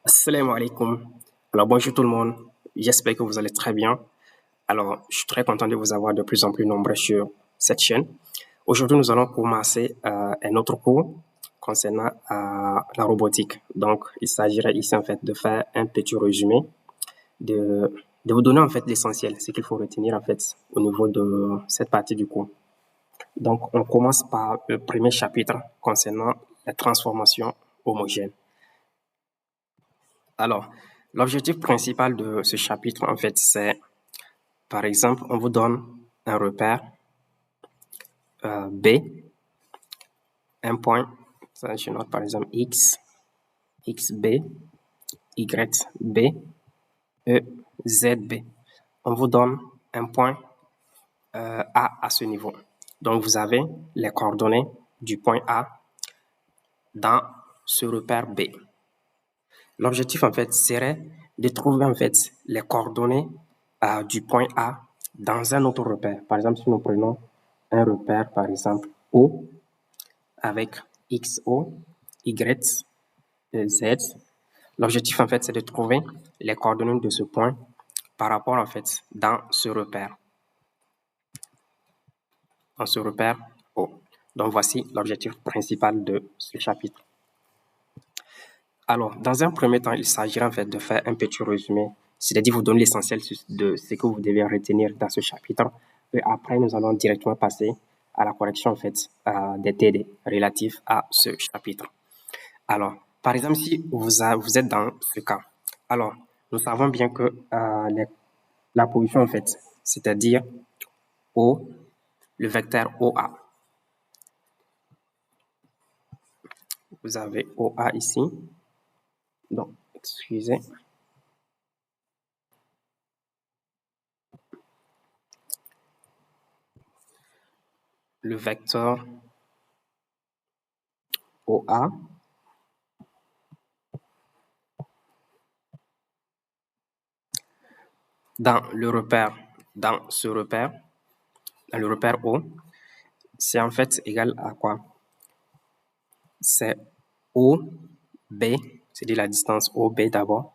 Assalamu alaikum. Alors bonjour tout le monde, j'espère que vous allez très bien. Alors je suis très content de vous avoir de plus en plus nombreux sur cette chaîne. Aujourd'hui nous allons commencer un autre cours concernant la robotique. Donc il s'agirait ici en fait de faire un petit résumé, de vous donner en fait l'essentiel, ce qu'il faut retenir en fait au niveau de cette partie du cours. Donc on commence par le premier chapitre concernant la transformation homogène. Alors, l'objectif principal de ce chapitre, en fait, c'est, par exemple, on vous donne un repère B, un point, ça je note par exemple X, XB, YB, EZB. On vous donne un point A à ce niveau. Donc, vous avez les coordonnées du point A dans ce repère B. L'objectif, en fait, serait de trouver, en fait, les coordonnées du point A dans un autre repère. Par exemple, si nous prenons un repère, par exemple, O, avec XO, Y, Z, l'objectif, en fait, c'est de trouver les coordonnées de ce point par rapport, en fait, dans ce repère. Dans ce repère O. Donc, voici l'objectif principal de ce chapitre. Alors, dans un premier temps, il s'agira en fait de faire un petit résumé, c'est-à-dire vous donner l'essentiel de ce que vous devez retenir dans ce chapitre. Et après, nous allons directement passer à la correction en fait des TD relatifs à ce chapitre. Alors, par exemple, si vous êtes dans ce cas, alors nous savons bien que la position en fait, c'est-à-dire O, le vecteur OA. Vous avez OA ici. Donc, excusez. Le vecteur OA dans le repère, dans ce repère, dans le repère O, c'est en fait égal à quoi? C'est OB, c'est-à-dire la distance OB d'abord.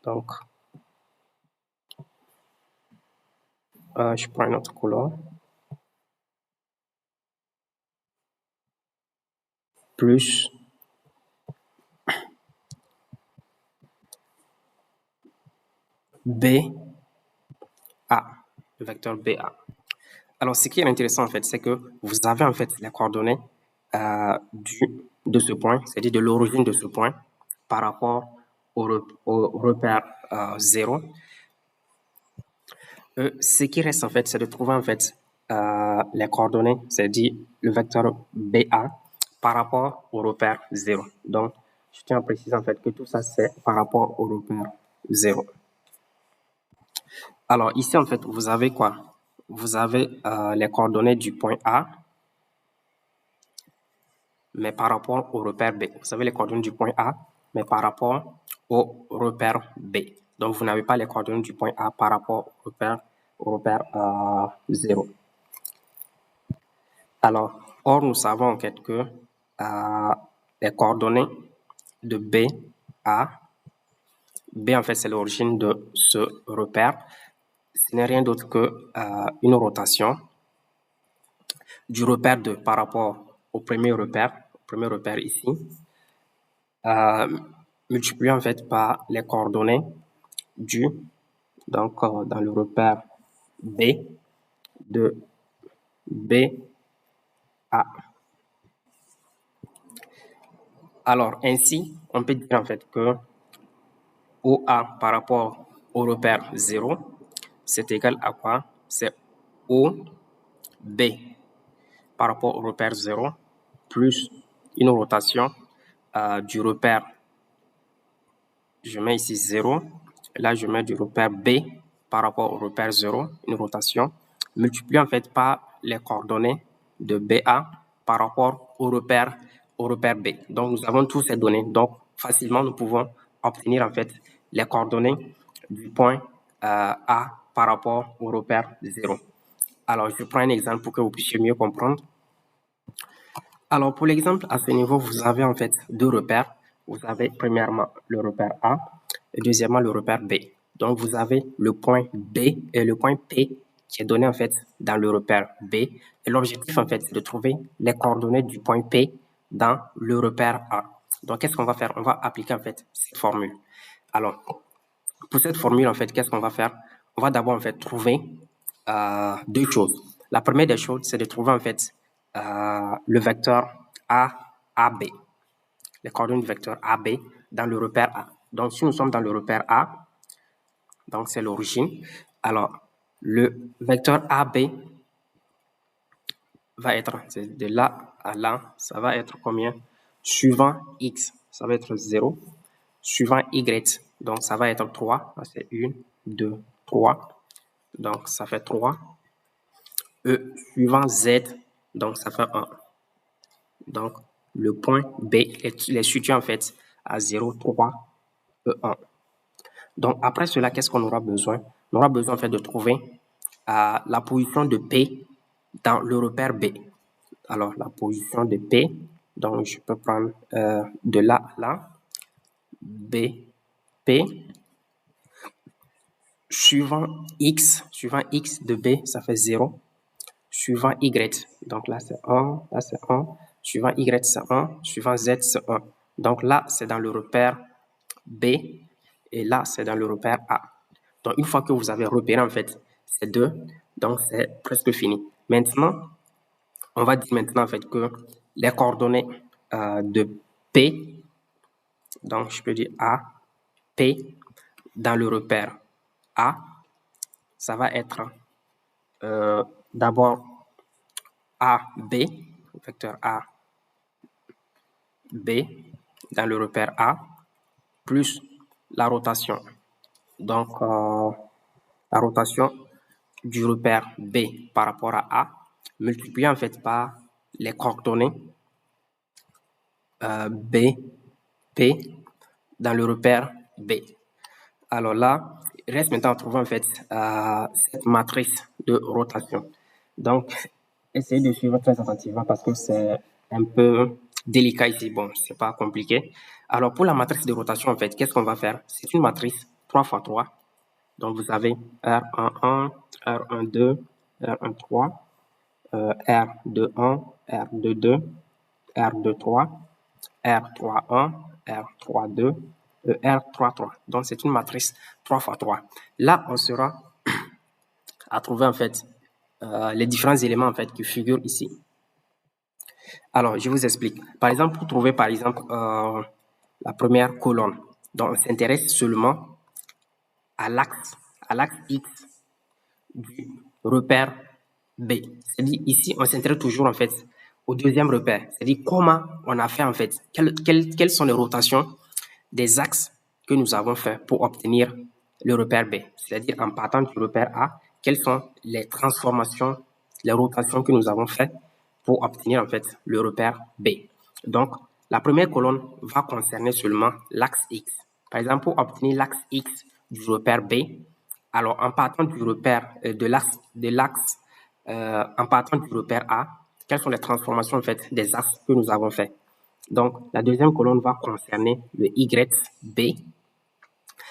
Donc, je prends une autre couleur. Plus BA, le vecteur BA. Alors, ce qui est intéressant, en fait, c'est que vous avez, en fait, les coordonnées de ce point, c'est-à-dire de l'origine de ce point, par rapport au repère 0. Ce qui reste, en fait, c'est de trouver, en fait, les coordonnées, c'est-à-dire le vecteur BA, par rapport au repère 0. Donc, je tiens à préciser, en fait, que tout ça, c'est par rapport au repère 0. Alors, ici, en fait, vous avez quoi? Vous avez les coordonnées du point A, mais par rapport au repère B. Vous avez les coordonnées du point A, mais par rapport au repère B. Donc, vous n'avez pas les coordonnées du point A par rapport au repère 0. Alors, or, nous savons en fait que les coordonnées de B à B, en fait, c'est l'origine de ce repère. Ce n'est rien d'autre que une rotation du repère 2 par rapport au premier repère ici, multiplié en fait par les coordonnées du, donc dans le repère B, de B à. Alors, ainsi, on peut dire en fait que OA par rapport au repère 0, c'est égal à quoi? C'est OB par rapport au repère 0 plus une rotation du repère, je mets ici 0, là je mets du repère B par rapport au repère 0, une rotation, multipliée en fait par les coordonnées de BA par rapport au repère B. Donc nous avons tous ces données, donc facilement nous pouvons obtenir en fait les coordonnées du point A par rapport au repère 0. Alors je prends un exemple pour que vous puissiez mieux comprendre. Alors, pour l'exemple, à ce niveau, vous avez en fait deux repères. Vous avez premièrement le repère A et deuxièmement le repère B. Donc, vous avez le point B et le point P qui est donné en fait dans le repère B. Et l'objectif en fait, c'est de trouver les coordonnées du point P dans le repère A. Donc, qu'est-ce qu'on va faire? On va appliquer en fait cette formule. Alors, pour cette formule, en fait, qu'est-ce qu'on va faire? On va d'abord en fait trouver deux choses. La première des choses, c'est de trouver en fait le vecteur AB, les coordonnées du vecteur AB dans le repère A. Donc, si nous sommes dans le repère A, donc c'est l'origine, alors le vecteur AB va être, de là à là, ça va être combien? Suivant X, ça va être 0. Suivant Y, donc ça va être 3. C'est 1, 2, 3. Donc ça fait 3. E suivant Z, donc ça fait 1. Donc le point B est situé en fait à 0, 3, E1. Donc après cela, qu'est-ce qu'on aura besoin? On aura besoin en fait de trouver la position de P dans le repère B. Alors la position de P, donc je peux prendre de là à là, B, P, suivant X de B, ça fait 0. Suivant Y, donc là c'est 1, là c'est 1. Suivant Y, c'est 1. Suivant Z, c'est 1. Donc là, c'est dans le repère B et là, c'est dans le repère A. Donc une fois que vous avez repéré en fait ces deux, donc c'est presque fini. Maintenant, on va dire maintenant en fait que les coordonnées de P, donc je peux dire A, P, dans le repère A, ça va être d'abord AB, vecteur A, B, dans le repère A, plus la rotation. Donc, la rotation du repère B par rapport à A, multiplié en fait par les coordonnées B, P, dans le repère B. Alors là, il reste maintenant à trouver en fait cette matrice de rotation. Donc, essayez de suivre très attentivement parce que c'est un peu délicat ici. Bon, c'est pas compliqué. Alors, pour la matrice de rotation, en fait, qu'est-ce qu'on va faire? C'est une matrice 3 x 3. Donc, vous avez R11, R12, R13, R21, R22, R23, R31, R32, R33. Donc, c'est une matrice 3 x 3. Là, on sera à trouver en fait les différents éléments en fait qui figurent ici. Alors, je vous explique. Par exemple, pour trouver par exemple la première colonne, donc on s'intéresse seulement à l'axe X du repère B. C'est-à-dire ici, on s'intéresse toujours en fait au deuxième repère. C'est-à-dire comment on a fait en fait, quelles sont les rotations des axes que nous avons fait pour obtenir le repère B. C'est-à-dire en partant du repère A, quelles sont les transformations, les rotations que nous avons fait pour obtenir en fait le repère B. Donc, la première colonne va concerner seulement l'axe X. Par exemple, pour obtenir l'axe X du repère B, alors en partant du repère en partant du repère A, quelles sont les transformations en fait des axes que nous avons fait. Donc, la deuxième colonne va concerner le YB.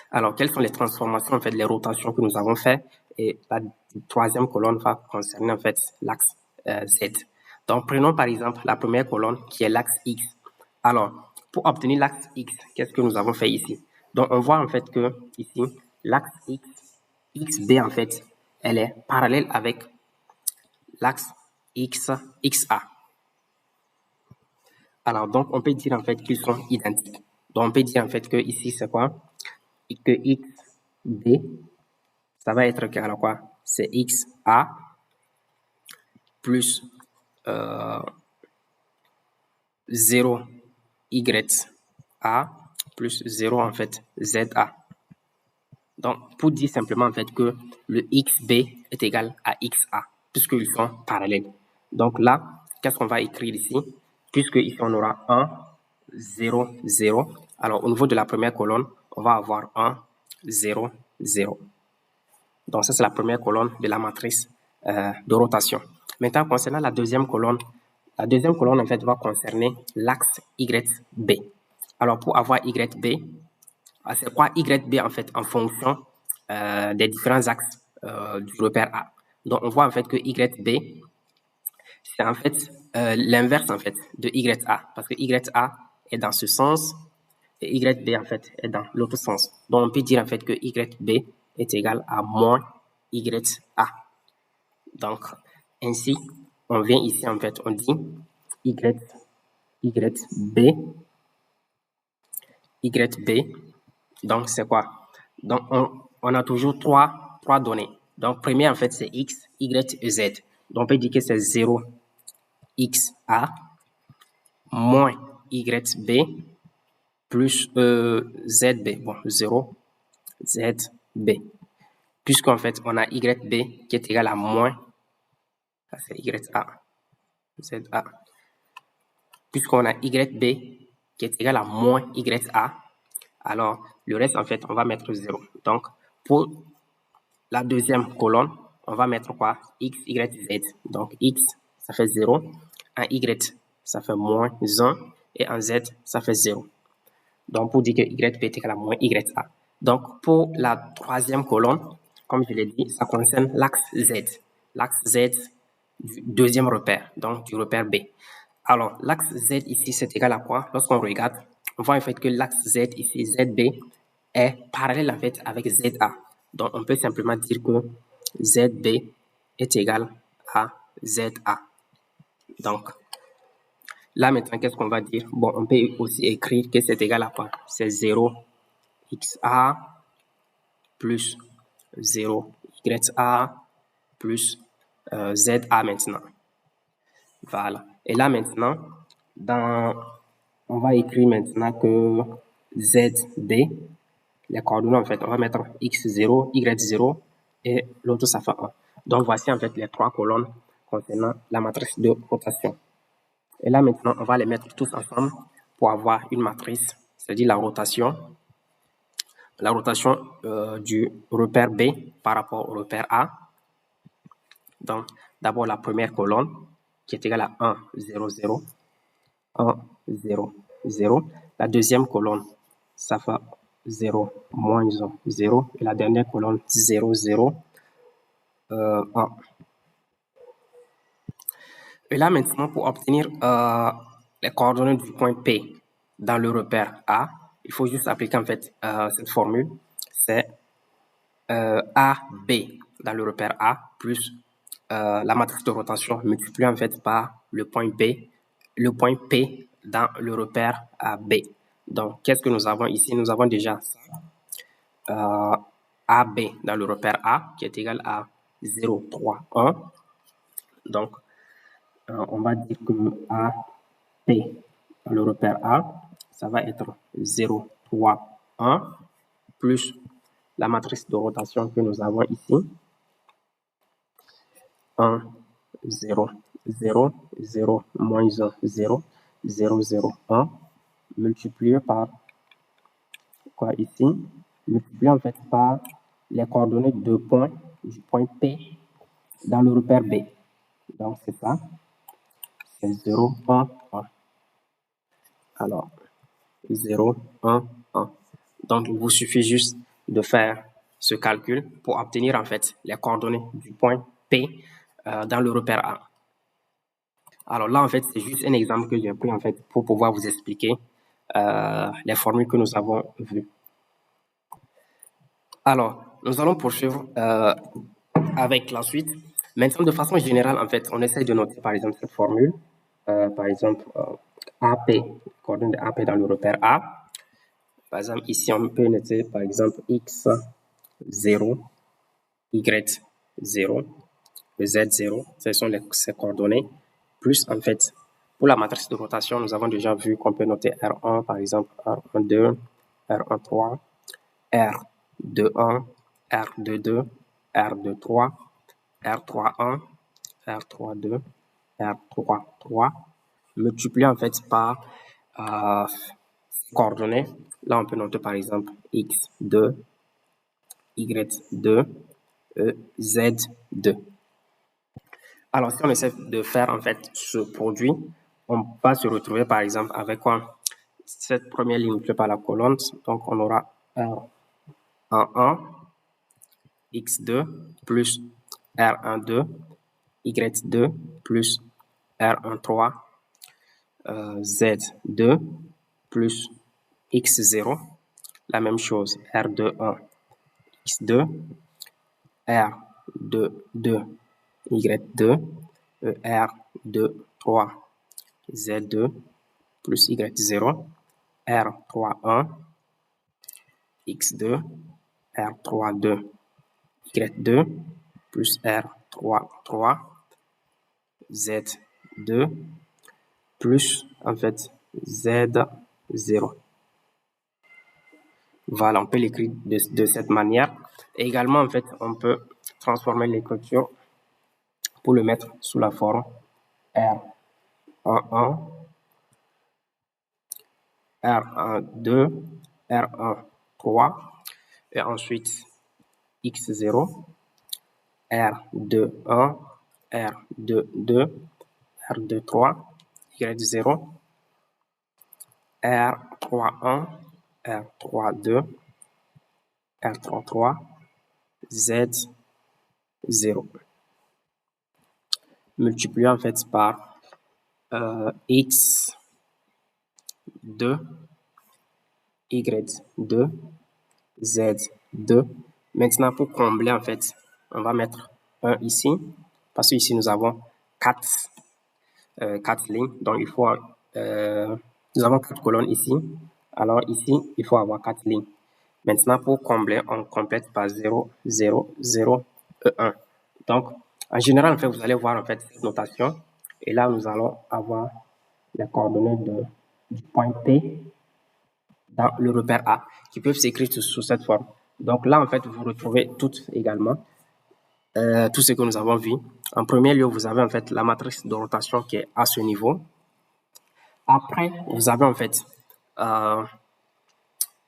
Alors, quelles sont les transformations, en fait, les rotations que nous avons fait? Et la troisième colonne va concerner, en fait, l'axe Z. Donc, prenons par exemple la première colonne qui est l'axe X. Alors, pour obtenir l'axe X, qu'est-ce que nous avons fait ici? Donc, on voit en fait que ici, l'axe X, XB, en fait, elle est parallèle avec l'axe XA. Alors, donc, on peut dire en fait qu'ils sont identiques. Donc, on peut dire en fait que ici, c'est quoi? Que XB, ça va être égal à quoi? C'est XA plus 0YA plus 0 en fait ZA. Donc, pour dire simplement en fait que le XB est égal à XA, puisqu'ils sont parallèles. Donc là, qu'est-ce qu'on va écrire ici? Puisque ici on aura 1, 0, 0. Alors au niveau de la première colonne, on va avoir 1, 0, 0. Donc ça, c'est la première colonne de la matrice de rotation. Maintenant, concernant la deuxième colonne, La deuxième colonne, en fait, va concerner l'axe YB. Alors, pour avoir YB, c'est quoi YB, en fait, en fonction des différents axes du repère A. Donc, on voit, en fait, que YB, c'est, en fait, l'inverse, en fait, de YA. Parce que YA est dans ce sens et YB, en fait, est dans l'autre sens. Donc, on peut dire, en fait, que YB est égal à moins YA. Donc, ainsi, on vient ici, en fait, on dit YB, donc c'est quoi? Donc, on a toujours trois données. Donc, premier, en fait, c'est X, Y et Z. Donc, on peut dire que c'est 0 XA moins YB plus ZB. Bon, 0 ZB. Puisqu'en fait, on a YB qui est égal à moins, ça c'est YA, ZA. Puisqu'on a YB qui est égal à moins YA, alors le reste, en fait, on va mettre 0. Donc, pour la deuxième colonne, on va mettre quoi? X, Y, Z. Donc, X, ça fait 0. En Y, ça fait moins 1. Et en Z, ça fait 0. Donc, pour dire que YB est égal à moins YA. Donc, pour la troisième colonne, comme je l'ai dit, ça concerne l'axe Z. L'axe Z du deuxième repère, donc du repère B. Alors, l'axe Z ici, c'est égal à quoi? Lorsqu'on regarde, on voit en fait que l'axe Z ici, ZB, est parallèle en fait avec ZA. Donc, on peut simplement dire que ZB est égal à ZA. Donc, là maintenant, qu'est-ce qu'on va dire? Bon, on peut aussi écrire que c'est égal à quoi? C'est 0 XA plus 0 YA plus ZA maintenant. Voilà. Et là maintenant, on va écrire maintenant que ZB, les coordonnées en fait, on va mettre X0, Y0 et l'autre ça fait 1. Donc voici en fait les trois colonnes concernant la matrice de rotation. Et là maintenant, on va les mettre tous ensemble pour avoir une matrice, c'est-à-dire la rotation du repère B par rapport au repère A. Donc d'abord la première colonne qui est égale à 1, 0, 0. 1, 0, 0. La deuxième colonne, ça fait 0, moins 1, 0. Et la dernière colonne, 0, 0, 1. Et là, maintenant, pour obtenir les coordonnées du point P dans le repère A, il faut juste appliquer en fait cette formule. C'est AB dans le repère A plus la matrice de rotation multipliée en fait par le point P dans le repère B. Donc, qu'est-ce que nous avons ici? Nous avons déjà AB dans le repère A qui est égal à 0, 3, 1. Donc, on va dire que AP dans le repère A, ça va être 0, 3, 1 plus la matrice de rotation que nous avons ici. 1, 0, 0, 0, moins 1, 0, 0, 0, 1, multiplié par quoi ici? Multiplié en fait par les coordonnées de points du point P dans le repère B. Donc c'est ça, c'est 0, 1, 1. Alors, 0, 1, 1. Donc il vous suffit juste de faire ce calcul pour obtenir en fait les coordonnées du point P dans le repère A. Alors là, en fait, c'est juste un exemple que j'ai pris en fait pour pouvoir vous expliquer les formules que nous avons vues. Alors, nous allons poursuivre avec la suite. Maintenant, de façon générale, en fait, on essaie de noter par exemple cette formule. Par exemple, AP, coordonnées de AP dans le repère A. Par exemple, ici, on peut noter par exemple X0, Y0, Z0. Ce sont ces coordonnées. Plus, en fait, pour la matrice de rotation, nous avons déjà vu qu'on peut noter R1, par exemple, R12, R13, R21, R22, R23, R31, R32, R33, multiplié en fait par coordonnées. Là, on peut noter par exemple X2, Y2, Z2. Alors, si on essaie de faire en fait ce produit, on va se retrouver par exemple avec quoi? Cette première ligne multipliée par la colonne, donc on aura R en 1, X2 plus R en 2, Y2 plus R en 3, Z2 plus X0, la même chose, R2 1, X2, R2 2, Y2, R2 3, Z2 plus Y0, R3 1, X2, R3 2, Y2 plus R3 3, Z2 plus en fait Z0. Voilà, on peut l'écrire de cette manière. Et également, en fait, on peut transformer l'écriture pour le mettre sous la forme R11, R12, R13, et ensuite X0, R21, R22, R23, Y0, R31, R32, R33, Z0. Multiplié en fait par X2, Y2, Z2. Maintenant, pour combler, en fait, on va mettre 1 ici, parce qu'ici, nous avons 4 lignes. Donc, il faut, nous avons 4 colonnes ici. Alors, ici, il faut avoir 4 lignes. Maintenant, pour combler, on complète par 0, 0, 0 et 1. Donc, en général, en fait, vous allez voir en fait cette notation. Et là, nous allons avoir les coordonnées du point P dans le repère A, qui peuvent s'écrire sous cette forme. Donc là, en fait, vous retrouvez toutes également, tout ce que nous avons vu. En premier lieu, vous avez en fait la matrice de rotation qui est à ce niveau. Après, vous avez en fait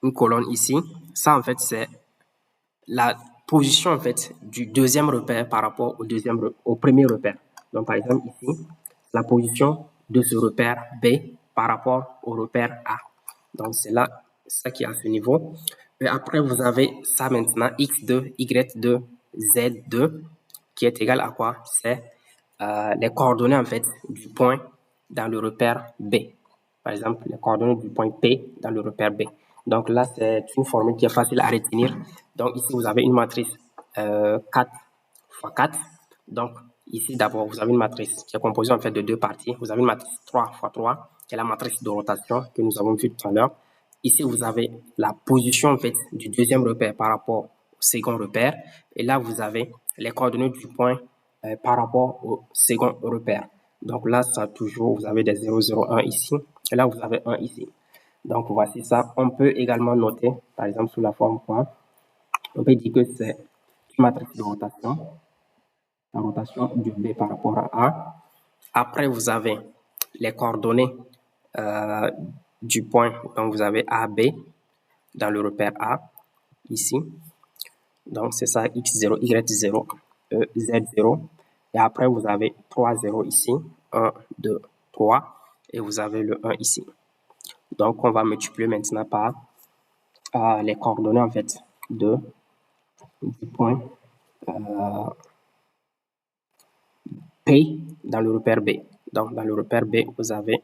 une colonne ici. Ça, en fait, c'est la position en fait du deuxième repère par rapport au premier repère. Donc, par exemple, ici, la position de ce repère B par rapport au repère A. Donc, c'est là, ça qui est à ce niveau. Et après, vous avez ça maintenant, X2, Y2, Z2, qui est égal à quoi? C'est les coordonnées en fait du point dans le repère B. Par exemple, les coordonnées du point P dans le repère B. Donc là, c'est une formule qui est facile à retenir. Donc ici, vous avez une matrice 4 x 4. Donc ici, d'abord, vous avez une matrice qui est composée en fait de deux parties. Vous avez une matrice 3 x 3, qui est la matrice de rotation que nous avons vue tout à l'heure. Ici, vous avez la position en fait du deuxième repère par rapport au second repère. Et là, vous avez les coordonnées du point par rapport au second repère. Donc là, ça toujours, vous avez des 0, 0, 1 ici. Et là, vous avez 1 ici. Donc, voici ça. On peut également noter, par exemple, sous la forme quoi? On peut dire que c'est une matrice de rotation. La rotation du B par rapport à A. Après, vous avez les coordonnées du point. Donc, vous avez AB dans le repère A, ici. Donc, c'est ça, X0, Y0, Z0. Et après, vous avez 3 0 ici. 1, 2, 3. Et vous avez le 1 ici. Donc, on va multiplier maintenant par les coordonnées, en fait, du point P dans le repère B. Donc, dans le repère B, vous avez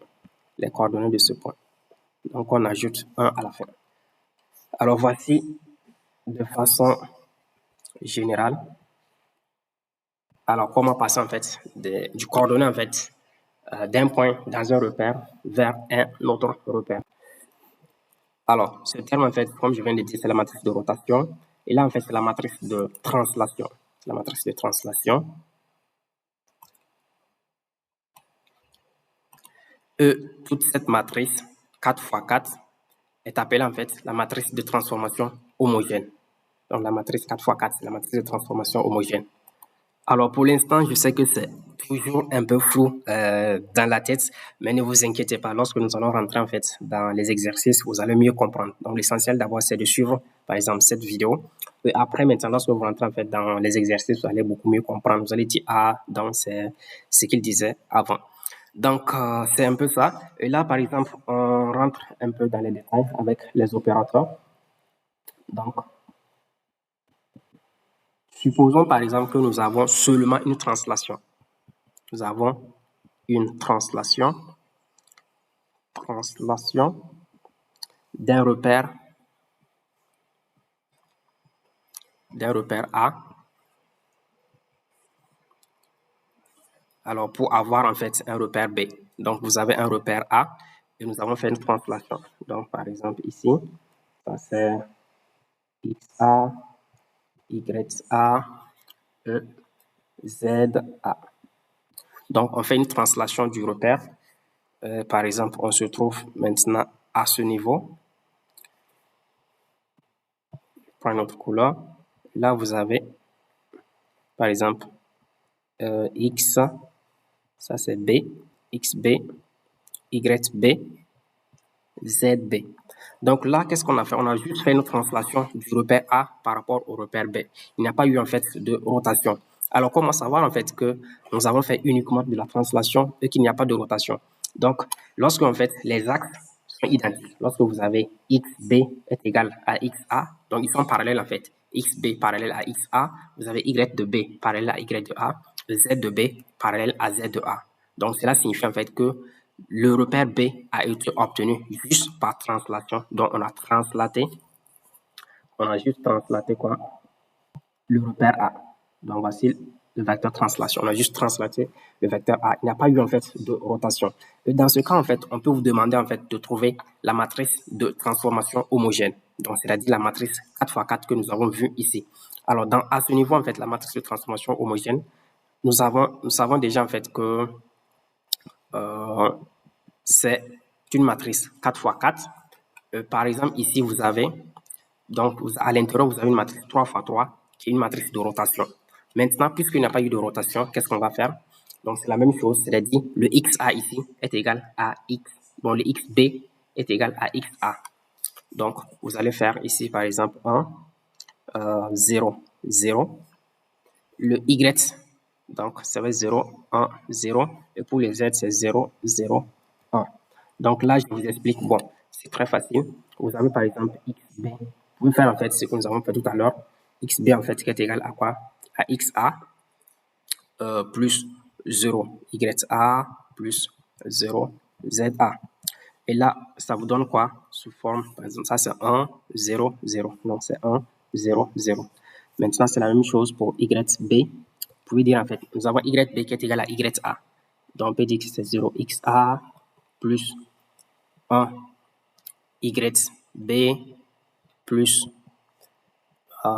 les coordonnées de ce point. Donc, on ajoute 1 à la fin. Alors, voici de façon générale. Alors, comment passer, en fait, du coordonnée, en fait, d'un point dans un repère vers un autre repère. Alors, ce terme, en fait, comme je viens de dire, c'est la matrice de rotation. Et là, en fait, c'est la matrice de translation. La matrice de translation. Toute cette matrice, 4 x 4, est appelée, en fait, la matrice de transformation homogène. Donc, la matrice 4 x 4, c'est la matrice de transformation homogène. Alors, pour l'instant, je sais que c'est toujours un peu flou dans la tête, mais ne vous inquiétez pas. Lorsque nous allons rentrer, en fait, dans les exercices, vous allez mieux comprendre. Donc, l'essentiel d'abord, c'est de suivre par exemple, cette vidéo. Et après, maintenant, lorsque vous rentrez en fait dans les exercices, vous allez beaucoup mieux comprendre. Vous allez dire, ah, donc c'est ce qu'il disait avant. Donc, c'est un peu ça. Et là, par exemple, on rentre un peu dans les détails avec les opérateurs. Donc, supposons par exemple que nous avons seulement une translation. Nous avons une translation d'un repère A. Alors, pour avoir en fait un repère B. Donc, vous avez un repère A et nous avons fait une translation. Donc, par exemple, ici, ça c'est XA, YA, ZA. Donc, on fait une translation du repère. Par exemple, on se trouve maintenant à ce niveau. Prends notre couleur. Là, vous avez, par exemple, X, ça c'est B, XB, YB, ZB. Donc là, qu'est-ce qu'on a fait? On a juste fait une translation du repère A par rapport au repère B. Il n'y a pas eu en fait de rotation. Alors, comment savoir en fait que nous avons fait uniquement de la translation et qu'il n'y a pas de rotation? Donc, lorsque en fait les axes sont identiques, lorsque vous avez XB est égal à XA, donc ils sont parallèles en fait. XB parallèle à XA, vous avez Y de B parallèle à Y de A, Z de B parallèle à Z de A. Donc, cela signifie en fait que le repère B a été obtenu juste par translation. Donc, on a juste translaté quoi? Le repère A. Donc, voici le vecteur translation. On a juste translaté le vecteur A. Il n'y a pas eu, en fait, de rotation. Et dans ce cas, en fait, on peut vous demander, en fait, de trouver la matrice de transformation homogène. Donc, c'est-à-dire la matrice 4x4 que nous avons vue ici. Alors, à ce niveau, en fait, la matrice de transformation homogène, nous savons déjà, en fait, que c'est une matrice 4x4. Par exemple, ici, vous avez, donc à l'intérieur, vous avez une matrice 3x3 qui est une matrice de rotation. Maintenant, puisqu'il n'y a pas eu de rotation, qu'est-ce qu'on va faire? Donc, c'est la même chose, c'est-à-dire le XA ici est égal à X. Bon, le XB est égal à XA. Donc, vous allez faire ici, par exemple, 1, 0, 0. Le Y, donc ça va être 0, 1, 0. Et pour les Z, c'est 0, 0, 1. Donc là, je vous explique. Bon, c'est très facile. Vous avez par exemple XB. Vous pouvez faire en fait ce que nous avons fait tout à l'heure. XB en fait qui est égal à quoi? À XA plus 0 YA plus 0 ZA. Et là, ça vous donne quoi? Sous forme, par exemple, ça c'est 1, 0, 0. Donc c'est 1, 0, 0. Maintenant, c'est la même chose pour YB. Vous pouvez dire en fait, nous avons YB qui est égal à YA. Donc on peut dire que c'est 0XA plus 1 YB plus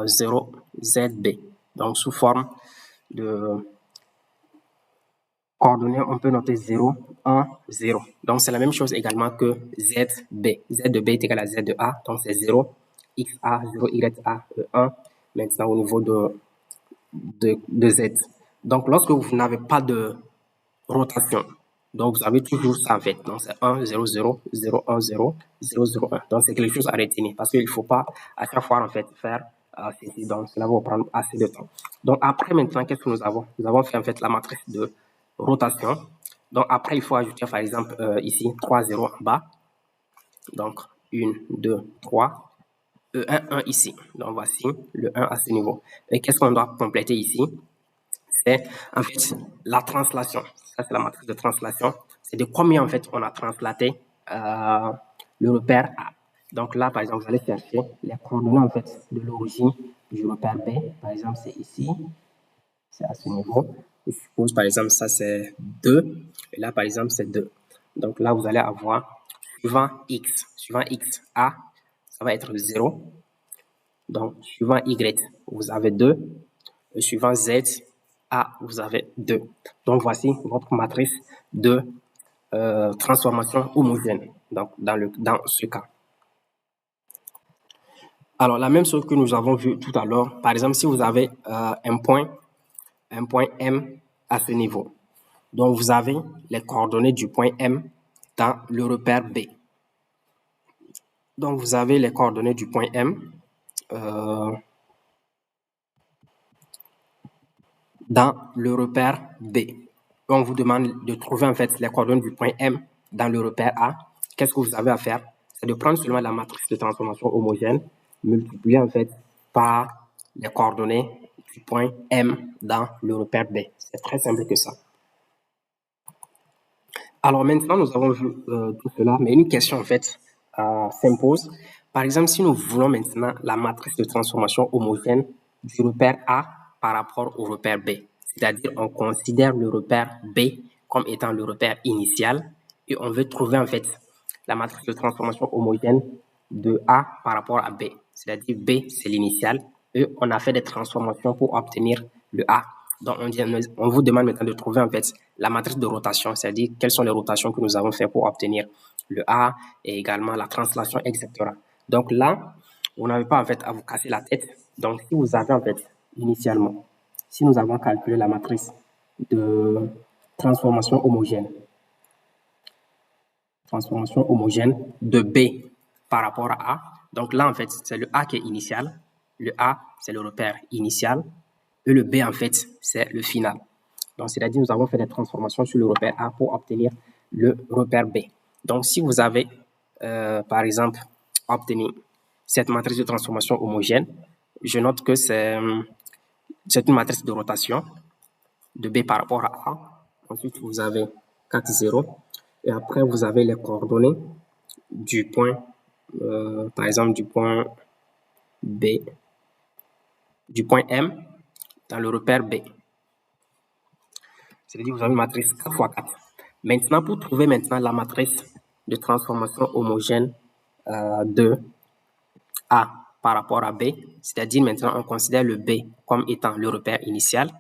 0 ZB. Donc sous forme de coordonnées, on peut noter 0, 1, 0. Donc c'est la même chose également que ZB. Z de B est égal à Z de A. Donc c'est 0, XA, 0, YA, 1. Maintenant au niveau de Z. Donc lorsque vous n'avez pas de rotation, donc vous avez toujours ça en fait. Donc c'est 1, 0, 0, 0, 1, 0, 0, 0, 1. Donc c'est quelque chose à retenir parce qu'il ne faut pas à chaque fois en fait faire ceci. Donc cela va prendre assez de temps. Donc après maintenant, qu'est-ce que nous avons? Nous avons fait en fait la matrice de rotation. Donc après, il faut ajouter par exemple ici 3 0 en bas. Donc 1, 2, 3. 1, 1 ici. Donc voici le 1 à ce niveau. Et qu'est-ce qu'on doit compléter ici? C'est en fait la translation. Ça, c'est la matrice de translation. C'est de combien en fait on a translaté le repère A. Donc là, par exemple, vous allez chercher les coordonnées en fait de l'origine du repère B. Par exemple, c'est ici. C'est à ce niveau. Je suppose, par exemple, ça c'est 2. Et là, par exemple, c'est 2. Donc là, vous allez avoir suivant X, A, ça va être 0. Donc, suivant Y, vous avez 2. Et suivant Z, A, vous avez 2. Donc, voici votre matrice de transformation homogène donc, dans ce cas. Alors, la même chose que nous avons vu tout à l'heure, par exemple, si vous avez un point M à ce niveau, donc vous avez les coordonnées du point M dans le repère B. Donc, vous avez les coordonnées du point M dans le repère B. On vous demande de trouver en fait les coordonnées du point M dans le repère A. Qu'est-ce que vous avez à faire? C'est de prendre seulement la matrice de transformation homogène, multiplier en fait par les coordonnées du point M dans le repère B. C'est très simple que ça. Alors maintenant, nous avons vu tout cela, mais une question en fait s'impose. Par exemple, si nous voulons maintenant la matrice de transformation homogène du repère A par rapport au repère B, c'est-à-dire on considère le repère B comme étant le repère initial et on veut trouver en fait la matrice de transformation homogène de A par rapport à B, c'est-à-dire B c'est l'initial et on a fait des transformations pour obtenir le A. Donc, on vous demande maintenant de trouver en fait la matrice de rotation, c'est-à-dire quelles sont les rotations que nous avons fait pour obtenir le A et également la translation, etc. Donc là, vous n'avez pas en fait à vous casser la tête. Donc, si vous avez en fait initialement, si nous avons calculé la matrice de transformation homogène de B par rapport à A, donc là en fait c'est le A qui est initial, le A c'est le repère initial, et le B, en fait, c'est le final. Donc, c'est-à-dire, nous avons fait des transformations sur le repère A pour obtenir le repère B. Donc, si vous avez, par exemple, obtenu cette matrice de transformation homogène, je note que c'est une matrice de rotation de B par rapport à A. Ensuite, vous avez 4, 0. Et après, vous avez les coordonnées du point, par exemple, du point B, du point M dans le repère B. C'est-à-dire vous avez une matrice 4 x 4. Maintenant, pour trouver maintenant la matrice de transformation homogène de A par rapport à B, c'est-à-dire maintenant on considère le B comme étant le repère initial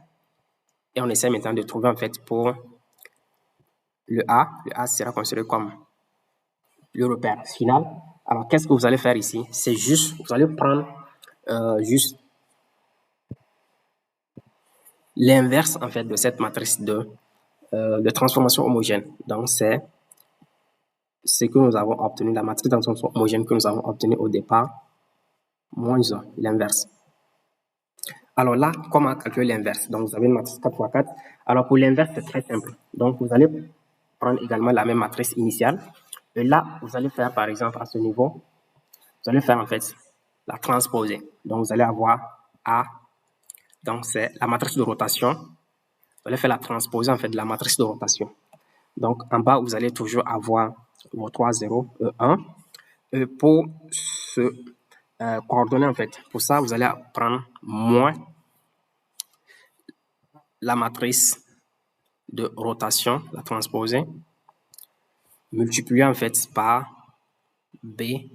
et on essaie maintenant de trouver en fait pour le A sera considéré comme le repère final. Alors qu'est-ce que vous allez faire ici? C'est juste, vous allez prendre juste l'inverse en fait de cette matrice de transformation homogène. Donc c'est ce que nous avons obtenu, la matrice de transformation homogène que nous avons obtenue au départ, moins 1, l'inverse. Alors là, comment calculer l'inverse? Donc vous avez une matrice 4 x 4. Alors pour l'inverse, c'est très simple. Donc vous allez prendre également la même matrice initiale. Et là, vous allez faire par exemple à ce niveau, vous allez faire en fait la transposer. Donc vous allez avoir A, donc c'est la matrice de rotation. Vous allez faire la transposée en fait de la matrice de rotation. Donc en bas, vous allez toujours avoir vos 3, 0, 1. Et pour ce coordonner en fait, pour ça, vous allez prendre moins la matrice de rotation, la transposer, multiplier en fait par BM.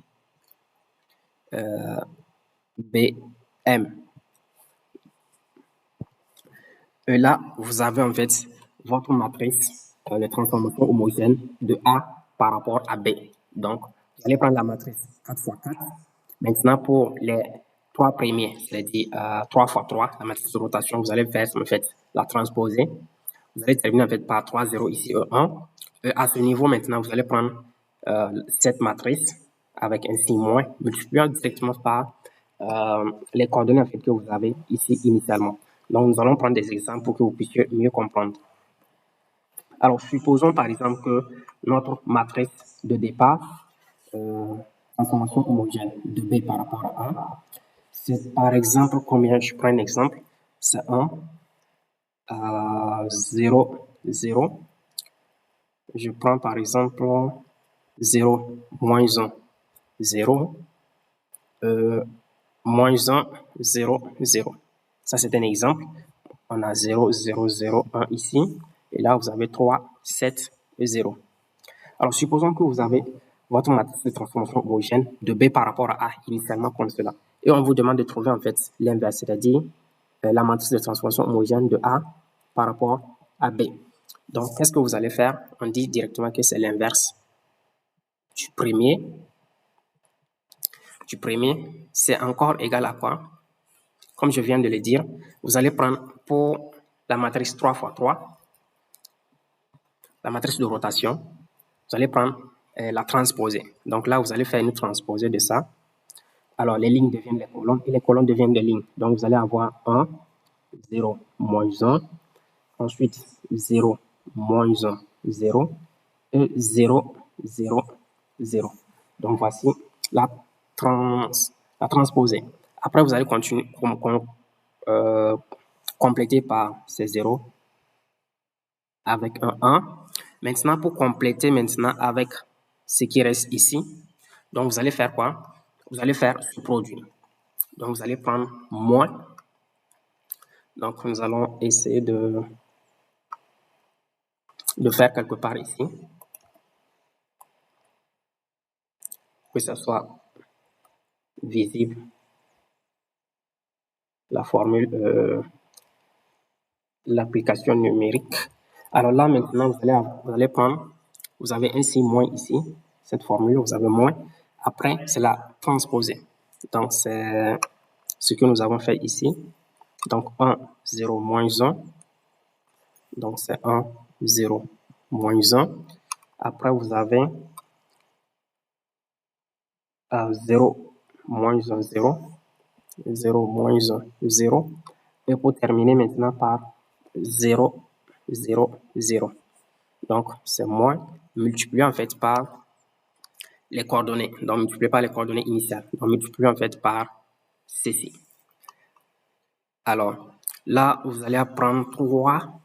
Et là, vous avez en fait votre matrice de transformation homogène de A par rapport à B. Donc, vous allez prendre la matrice 4 x 4. Maintenant, pour les 3 premiers, c'est-à-dire 3 x 3, la matrice de rotation, vous allez faire en fait la transposer. Vous allez terminer en fait par 3, 0 ici, 1. Et à ce niveau, maintenant, vous allez prendre cette matrice avec un signe moins, multipliant directement par les coordonnées en fait, que vous avez ici initialement. Donc, nous allons prendre des exemples pour que vous puissiez mieux comprendre. Alors, supposons par exemple que notre matrice de départ, transformation homogène de B par rapport à A, c'est par exemple combien? Je prends un exemple, c'est 1, 0, 0. Je prends par exemple 0, moins 1, 0, moins 1, 0, 0. Ça, c'est un exemple. On a 0, 0, 0, 1 ici. Et là, vous avez 3, 7 et 0. Alors, supposons que vous avez votre matrice de transformation homogène de B par rapport à A, initialement comme cela. Et on vous demande de trouver en fait l'inverse, c'est-à-dire la matrice de transformation homogène de A par rapport à B. Donc, qu'est-ce que vous allez faire? On dit directement que c'est l'inverse du premier. C'est encore égal à quoi? Comme je viens de le dire, vous allez prendre pour la matrice 3 x 3, la matrice de rotation, vous allez prendre la transposée. Donc là, vous allez faire une transposée de ça. Alors, les lignes deviennent les colonnes et les colonnes deviennent des lignes. Donc, vous allez avoir 1, 0, moins 1. Ensuite, 0, moins 1, 0. Et 0, 0, 0. Donc, voici la, transposée. Après, vous allez continuer, compléter par ces 0 avec un 1. Maintenant, pour compléter maintenant avec ce qui reste ici, donc vous allez faire quoi? Vous allez faire ce produit. Donc, vous allez prendre moins. Donc, nous allons essayer de faire quelque part ici, que ce soit visible la formule, l'application numérique. Alors là, maintenant, vous allez prendre, vous avez ainsi moins ici, cette formule, vous avez moins. Après, c'est la transposer. Donc, c'est ce que nous avons fait ici. Donc, 1, 0, moins 1. Donc, c'est 1, 0, moins 1. Après, vous avez 0, moins 1, 0. 0, moins 1, 0. Et pour terminer maintenant par 0, 0, 0. Donc, c'est moins multiplié en fait par les coordonnées. Donc, multiplié par les coordonnées initiales. Donc, multiplié en fait par ceci. Alors, là, vous allez apprendre 3,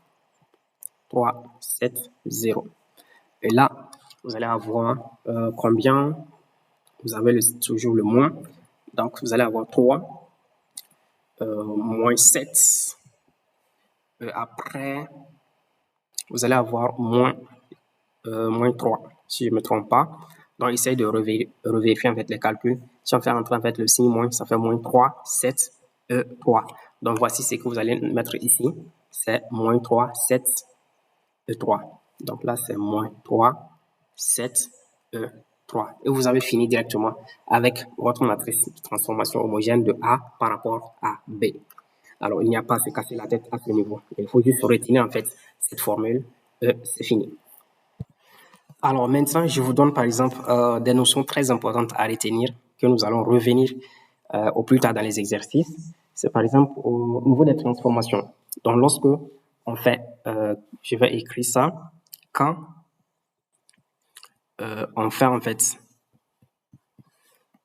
7, 0. Et là, vous allez avoir combien? Vous avez toujours le moins. Donc, vous allez avoir 3, moins 7. Après, vous allez avoir moins 3, si je ne me trompe pas. Donc, essayez de revérifier en fait les calculs. Si on fait entrer en fait le signe moins, ça fait moins 3, 7, 3. Donc, voici ce que vous allez mettre ici. C'est moins 3, 7, 3. Donc là, c'est moins 3, 7, 3. Et vous avez fini directement avec votre matrice de transformation homogène de A par rapport à B. Alors, il n'y a pas à se casser la tête à ce niveau. Il faut juste retenir en fait cette formule. C'est fini. Alors maintenant, je vous donne par exemple des notions très importantes à retenir que nous allons revenir au plus tard dans les exercices. C'est par exemple au niveau des transformations. Donc lorsque on fait, je vais écrire ça, quand on fait en fait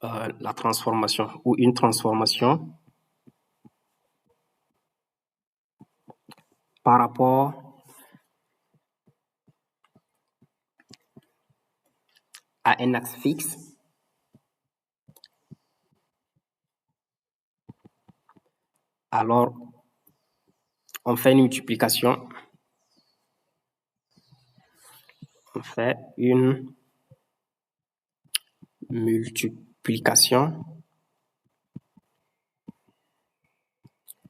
la transformation ou une transformation par rapport à un axe fixe, alors on fait une multiplication. On fait une multiplication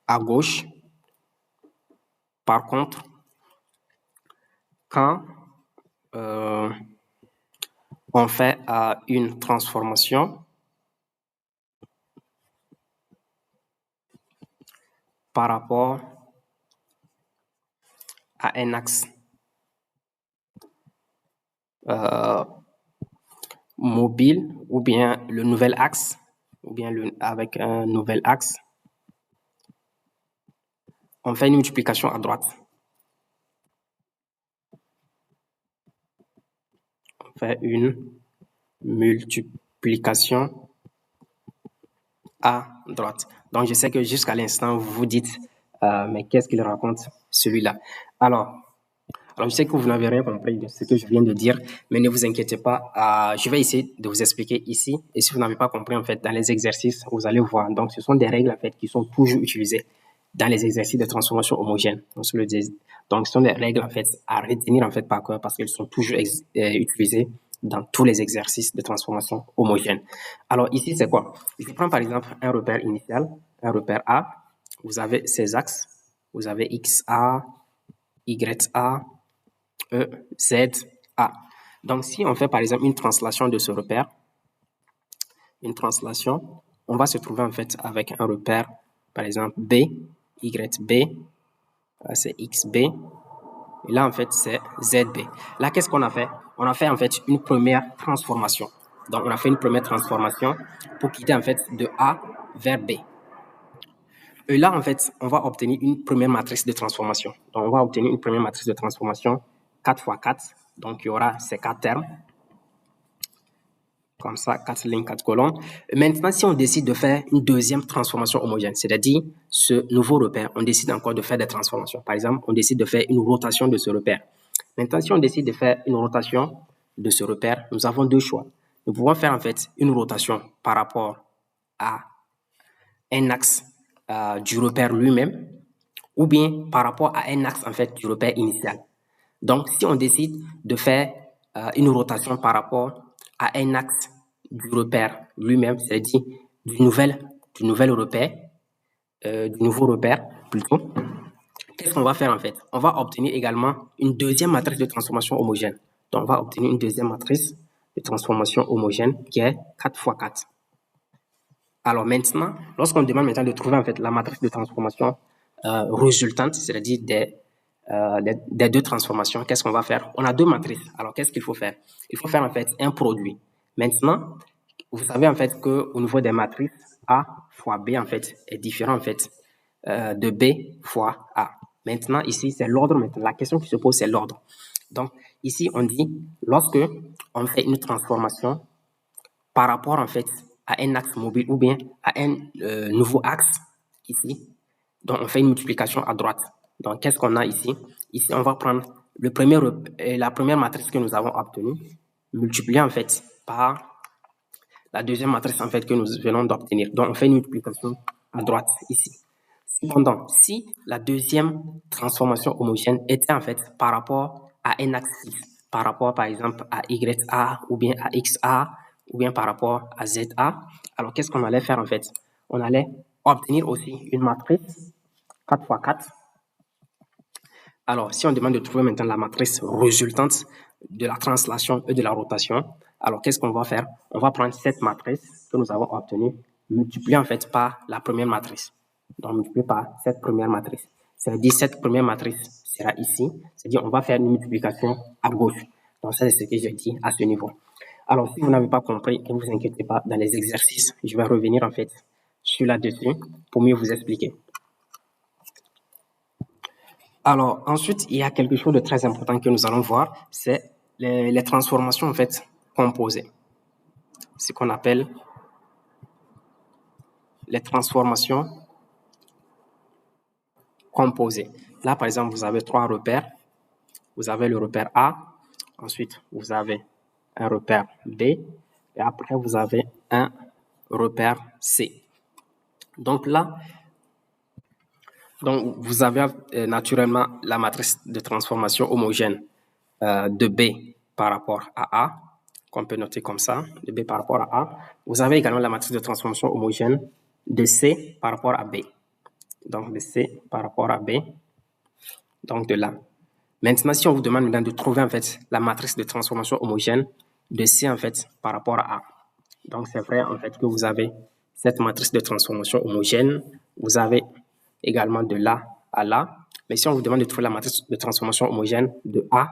à gauche. Par contre, quand on fait une transformation par rapport à un axe mobile ou bien le nouvel axe ou bien avec un nouvel axe, on fait une multiplication à droite. On fait une multiplication à droite. Donc, je sais que jusqu'à l'instant, vous vous dites, mais qu'est-ce qu'il raconte celui-là? Alors, je sais que vous n'avez rien compris de ce que je viens de dire, mais ne vous inquiétez pas. Je vais essayer de vous expliquer ici. Et si vous n'avez pas compris, en fait, dans les exercices, vous allez voir. Donc, ce sont des règles, en fait, qui sont toujours utilisées dans les exercices de transformation homogène. Donc, ce sont des règles, en fait, à retenir, en fait, par cœur, parce qu'elles sont toujours utilisées dans tous les exercices de transformation homogène. Alors, ici, c'est quoi? Je prends, par exemple, un repère initial, un repère A. Vous avez ces axes. Vous avez XA, YA, Z, A. Donc, si on fait par exemple une translation de ce repère, on va se trouver en fait avec un repère, par exemple B, YB, c'est XB, et là en fait c'est ZB. Là, qu'est-ce qu'on a fait? On a fait en fait une première transformation. Donc, on a fait une première transformation pour quitter en fait de A vers B. Et là, en fait, on va obtenir une première matrice de transformation. Donc, on va obtenir une première matrice de transformation 4 fois 4. Donc, il y aura ces 4 termes. Comme ça, 4 lignes, 4 colonnes. Maintenant, si on décide de faire une deuxième transformation homogène, c'est-à-dire ce nouveau repère, on décide encore de faire des transformations. Par exemple, on décide de faire une rotation de ce repère. Maintenant, si on décide de faire une rotation de ce repère, nous avons deux choix. Nous pouvons faire en fait une rotation par rapport à un axe du repère lui-même ou bien par rapport à un axe en fait du repère initial. Donc, si on décide de faire une rotation par rapport à un axe du repère lui-même, c'est-à-dire du nouveau repère plutôt, qu'est-ce qu'on va faire en fait? On va obtenir également une deuxième matrice de transformation homogène. Donc, on va obtenir une deuxième matrice de transformation homogène qui est 4 fois 4. Alors maintenant, lorsqu'on demande maintenant de trouver en fait la matrice de transformation résultante, c'est-à-dire des deux transformations, qu'est-ce qu'on va faire? On a deux matrices. Alors qu'est-ce qu'il faut faire? Il faut faire en fait un produit. Maintenant, vous savez en fait qu'au niveau des matrices, A fois B en fait est différent en fait de B fois A. Maintenant, ici, c'est l'ordre. Maintenant, la question qui se pose, c'est l'ordre. Donc, ici, on dit, lorsque on fait une transformation par rapport en fait à un axe mobile ou bien à un nouveau axe ici, donc on fait une multiplication à droite. Donc, qu'est-ce qu'on a ici? Ici, on va prendre la première matrice que nous avons obtenue, multipliée en fait par la deuxième matrice en fait que nous venons d'obtenir. Donc, on fait une multiplication à droite ici. Cependant, si la deuxième transformation homogène était en fait par rapport à un axe fixe, par rapport par exemple à YA ou bien à XA ou bien par rapport à ZA, alors qu'est-ce qu'on allait faire en fait? On allait obtenir aussi une matrice 4 fois 4. Alors, si on demande de trouver maintenant la matrice résultante de la translation et de la rotation, alors qu'est-ce qu'on va faire? On va prendre cette matrice que nous avons obtenue, multipliée en fait par la première matrice. Donc, multiplié par cette première matrice. C'est-à-dire, cette première matrice sera ici. C'est-à-dire, on va faire une multiplication à gauche. Donc, ça, c'est ce que j'ai dit à ce niveau. Alors, si vous n'avez pas compris, ne vous inquiétez pas, dans les exercices, je vais revenir en fait sur là-dessus pour mieux vous expliquer. Alors, ensuite, il y a quelque chose de très important que nous allons voir, c'est les transformations en fait composées. Ce qu'on appelle les transformations composées. Là, par exemple, vous avez trois repères. Vous avez le repère A, ensuite vous avez un repère B, et après vous avez un repère C. Donc là, vous avez naturellement la matrice de transformation homogène de B par rapport à A, qu'on peut noter comme ça, de B par rapport à A. Vous avez également la matrice de transformation homogène de C par rapport à B. Donc de C par rapport à B, donc de là. Maintenant, si on vous demande maintenant de trouver en fait la matrice de transformation homogène de C en fait par rapport à A. Donc c'est vrai en fait que vous avez cette matrice de transformation homogène, vous avez également de là à là. Mais si on vous demande de trouver la matrice de transformation homogène de A,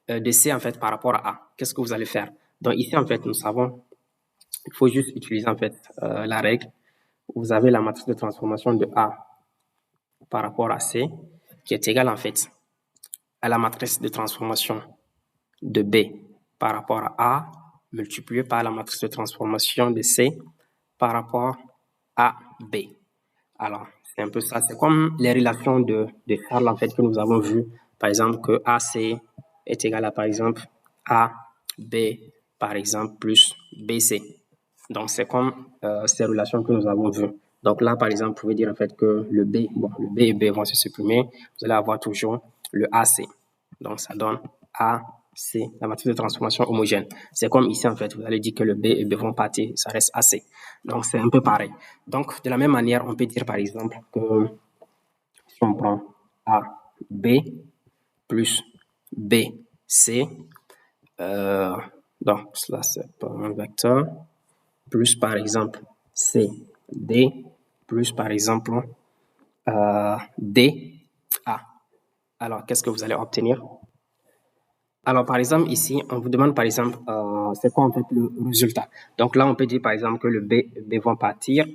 de C en fait par rapport à A, qu'est-ce que vous allez faire? Donc ici en fait nous savons, il faut juste utiliser en fait la règle. Vous avez la matrice de transformation de A par rapport à C qui est égale en fait à la matrice de transformation de B par rapport à A multiplié par la matrice de transformation de C par rapport à B. Alors, c'est un peu ça. C'est comme les relations de Charles, en fait, que nous avons vues. Par exemple, que AC est égal à, par exemple, AB, par exemple, plus BC. Donc, c'est comme ces relations que nous avons vues. Donc là, par exemple, vous pouvez dire en fait que le B et B vont se supprimer. Vous allez avoir toujours le AC. Donc, ça donne AC, la matrice de transformation homogène. C'est comme ici, en fait, vous allez dire que le B et B vont partir, ça reste AC. Donc, c'est un peu pareil. Donc, de la même manière, on peut dire, par exemple, que si on prend AB plus BC, donc, cela, c'est pas un vecteur, plus, par exemple, CD, plus, par exemple, DA. Alors, qu'est-ce que vous allez obtenir? Alors, par exemple, ici, on vous demande, par exemple, c'est quoi en fait le résultat. Donc là, on peut dire, par exemple, que le B vont partir,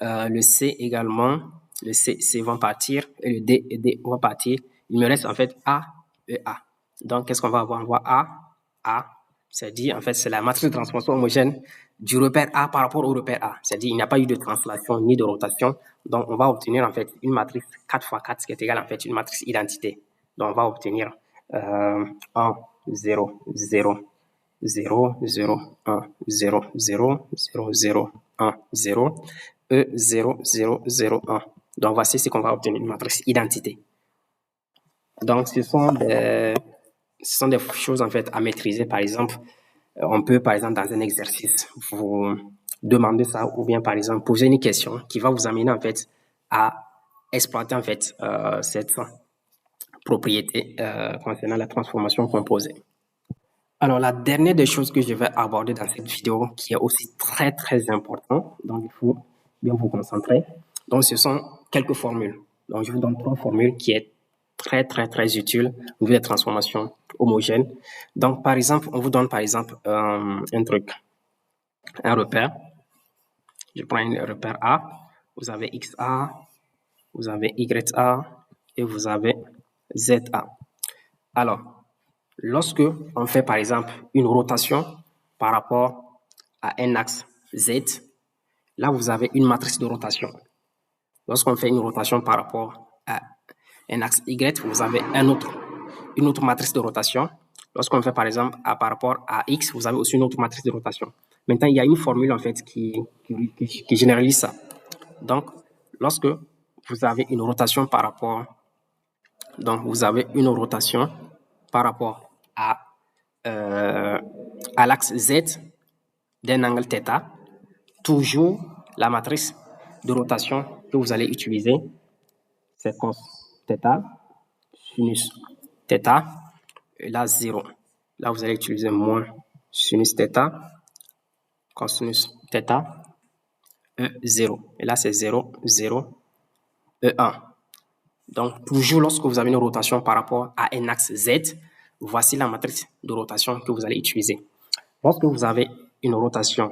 le C également, le C vont partir, et le D vont partir. Il me reste en fait A et A. Donc, qu'est-ce qu'on va avoir? On voit A, c'est-à-dire, en fait, c'est la matrice de transformation homogène du repère A par rapport au repère A. C'est-à-dire, il n'y a pas eu de translation ni de rotation. Donc, on va obtenir, en fait, une matrice 4 x 4, ce qui est égal, en fait, une matrice identité. Donc, on va obtenir 1, 0, 0, 0, 0, 1, 0, 0, 0, 0, 1, 0, E, 0, 0, 0, 1. Donc, voici ce qu'on va obtenir, une matrice identité. Donc, ce sont des choses, en fait, à maîtriser. Par exemple, on peut, par exemple, dans un exercice, vous demander ça, ou bien, par exemple, poser une question qui va vous amener, en fait, à exploiter, en fait, cette propriété concernant la transformation composée. Alors, la dernière des choses que je vais aborder dans cette vidéo, qui est aussi très, très important, donc il faut bien vous concentrer. Donc, ce sont quelques formules. Donc, je vous donne 3 formules qui est très, très, très utile au niveau des transformations homogènes. Donc, par exemple, on vous donne, par exemple, un truc, un repère. Je prends un repère A. Vous avez XA, vous avez YA et vous avez ZA. Alors, lorsque on fait par exemple une rotation par rapport à un axe Z, là vous avez une matrice de rotation. Lorsqu'on fait une rotation par rapport à un axe Y, vous avez une autre matrice de rotation. Lorsqu'on fait par exemple par rapport à X, vous avez aussi une autre matrice de rotation. Maintenant, il y a une formule en fait qui généralise ça. Donc, lorsque vous avez une rotation par rapport, donc vous avez une rotation par rapport à l'axe Z d'un angle θ, toujours la matrice de rotation que vous allez utiliser, c'est cos θ, sinus θ, et là 0. Là, vous allez utiliser moins sinus θ, cosinus θ, E0. Et là, c'est 0, 0, E1. Donc, toujours lorsque vous avez une rotation par rapport à un axe Z, voici la matrice de rotation que vous allez utiliser. Lorsque vous avez une rotation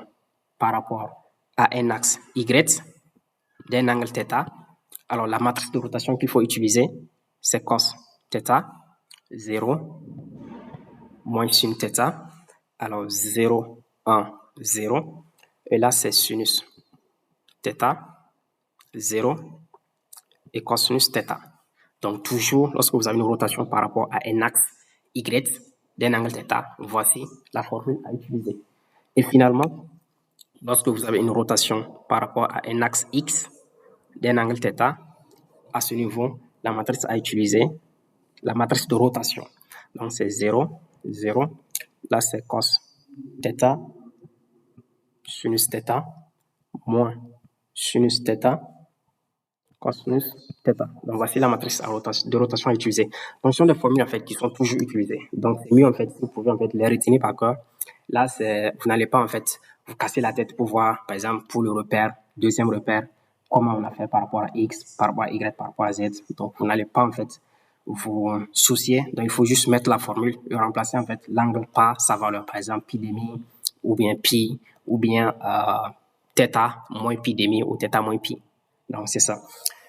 par rapport à un axe Y d'un angle θ, alors la matrice de rotation qu'il faut utiliser, c'est cos θ, 0, moins sin θ, alors 0, 1, 0, et là c'est sinus θ, 0, et cosinus θ. Donc toujours, lorsque vous avez une rotation par rapport à un axe Y d'un angle θ, voici la formule à utiliser. Et finalement, lorsque vous avez une rotation par rapport à un axe X d'un angle θ, à ce niveau, la matrice à utiliser, la matrice de rotation. Donc c'est 0, 0, là c'est cos θ, sinus θ, moins sinus θ, cosinus θ. Donc voici la matrice de rotation à utiliser. Donc ce sont des formules en fait qui sont toujours utilisées. Donc c'est mieux en fait si vous pouvez en fait les retenir par cœur. Là vous n'allez pas en fait vous casser la tête pour voir par exemple pour le repère, deuxième repère, comment on a fait par rapport à X, par rapport à Y, par rapport à Z. Donc vous n'allez pas en fait vous soucier. Donc il faut juste mettre la formule et remplacer en fait l'angle par sa valeur. Par exemple pi demi ou bien pi ou bien θ moins pi demi ou θ moins pi. Donc c'est ça.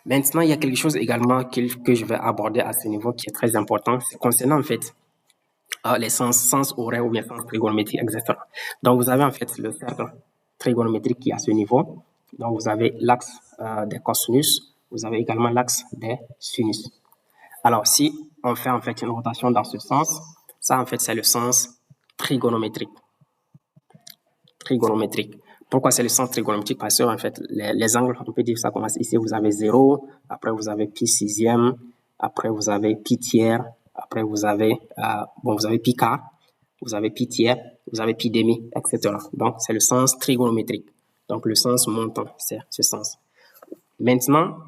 Maintenant, il y a quelque chose également que je vais aborder à ce niveau qui est très important. C'est concernant en fait les sens horaires ou bien sens trigonométriques, etc. Donc vous avez en fait le cercle trigonométrique qui est à ce niveau. Donc vous avez l'axe des cosinus, vous avez également l'axe des sinus. Alors si on fait en fait une rotation dans ce sens, ça en fait c'est le sens trigonométrique. Pourquoi c'est le sens trigonométrique? Parce que en fait, les angles, on peut dire ça commence ici, vous avez 0, après vous avez pi sixième, après vous avez pi tiers, après vous avez, vous avez pi quart, vous avez pi tiers, vous avez pi demi, etc. Donc, c'est le sens trigonométrique. Donc, le sens montant, c'est ce sens. Maintenant,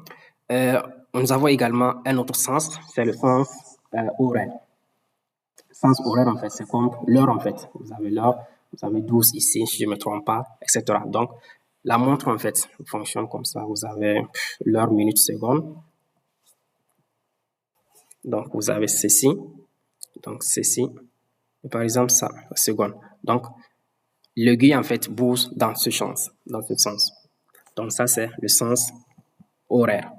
nous avons également un autre sens, c'est le sens horaire. Sens horaire, en fait, c'est comme l'heure, en fait. Vous avez l'heure, vous avez 12 ici, si je ne me trompe pas, etc. Donc, la montre, en fait, fonctionne comme ça. Vous avez l'heure, minute, seconde. Donc, vous avez ceci. Donc, ceci. par exemple ça, la seconde. Donc, l'aiguille, en fait, bouge dans ce sens. Donc, ça, c'est le sens horaire.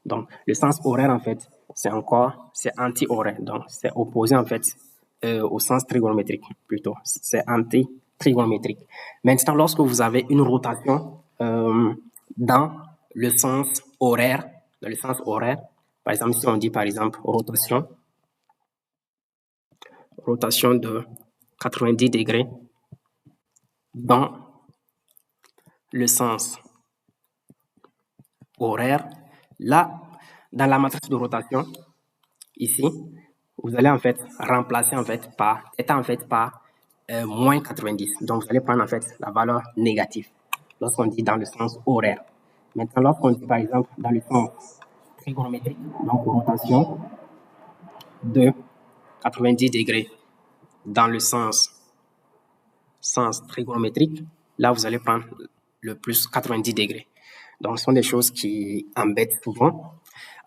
Donc, le sens horaire, en fait, c'est anti-horaire. Donc, c'est opposé, en fait, au sens trigonométrique, plutôt. C'est anti-trigonométrique. Maintenant, lorsque vous avez une rotation dans le sens horaire, par exemple, si on dit, par exemple, rotation de 90 degrés dans le sens horaire, là, dans la matrice de rotation, ici, vous allez en fait remplacer en fait par moins 90. Donc, vous allez prendre en fait la valeur négative lorsqu'on dit dans le sens horaire. Maintenant, lorsqu'on dit par exemple dans le sens trigonométrique, donc rotation de 90 degrés dans le sens trigonométrique, là, vous allez prendre le plus 90 degrés. Donc, ce sont des choses qui embêtent souvent.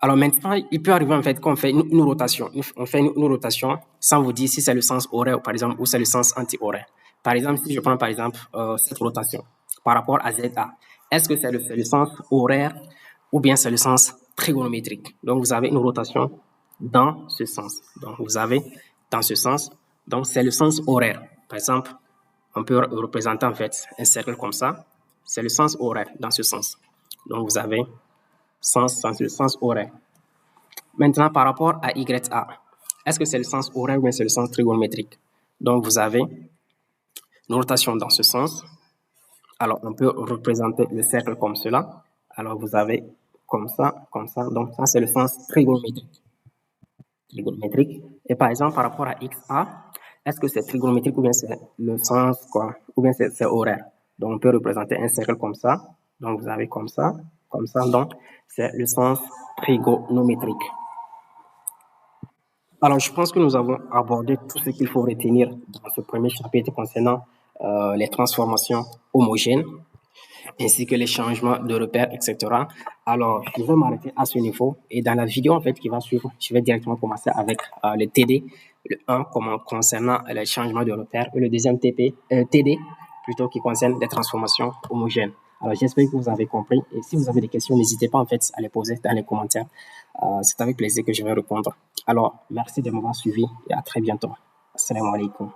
Alors maintenant, il peut arriver en fait qu'on fait une rotation. On fait une rotation sans vous dire si c'est le sens horaire, par exemple, ou c'est le sens anti-horaire. Par exemple, si je prends par exemple cette rotation par rapport à ZA, est-ce que c'est le sens horaire ou bien c'est le sens trigonométrique? Donc, vous avez une rotation dans ce sens. Donc, vous avez dans ce sens. Donc, c'est le sens horaire. Par exemple, on peut représenter en fait un cercle comme ça. C'est le sens horaire dans ce sens. Donc, vous avez le sens horaire. Maintenant, par rapport à YA, est-ce que c'est le sens horaire ou bien c'est le sens trigonométrique? Donc, vous avez une rotation dans ce sens. Alors, on peut représenter le cercle comme cela. Alors, vous avez comme ça, comme ça. Donc, ça, c'est le sens trigonométrique. Et par exemple, par rapport à XA, est-ce que c'est trigonométrique ou bien c'est le sens quoi? Ou bien c'est horaire? Donc, on peut représenter un cercle comme ça. Donc, vous avez comme ça, comme ça. Donc, c'est le sens trigonométrique. Alors, je pense que nous avons abordé tout ce qu'il faut retenir dans ce premier chapitre concernant les transformations homogènes ainsi que les changements de repères, etc. Alors, je vais m'arrêter à ce niveau et dans la vidéo en fait qui va suivre, je vais directement commencer avec le TD, le 1 concernant les changements de repères et le deuxième TD plutôt qui concerne les transformations homogènes. Alors, j'espère que vous avez compris et si vous avez des questions, n'hésitez pas en fait à les poser dans les commentaires. C'est avec plaisir que je vais répondre. Alors, merci de m'avoir suivi et à très bientôt. Assalamu alaikum.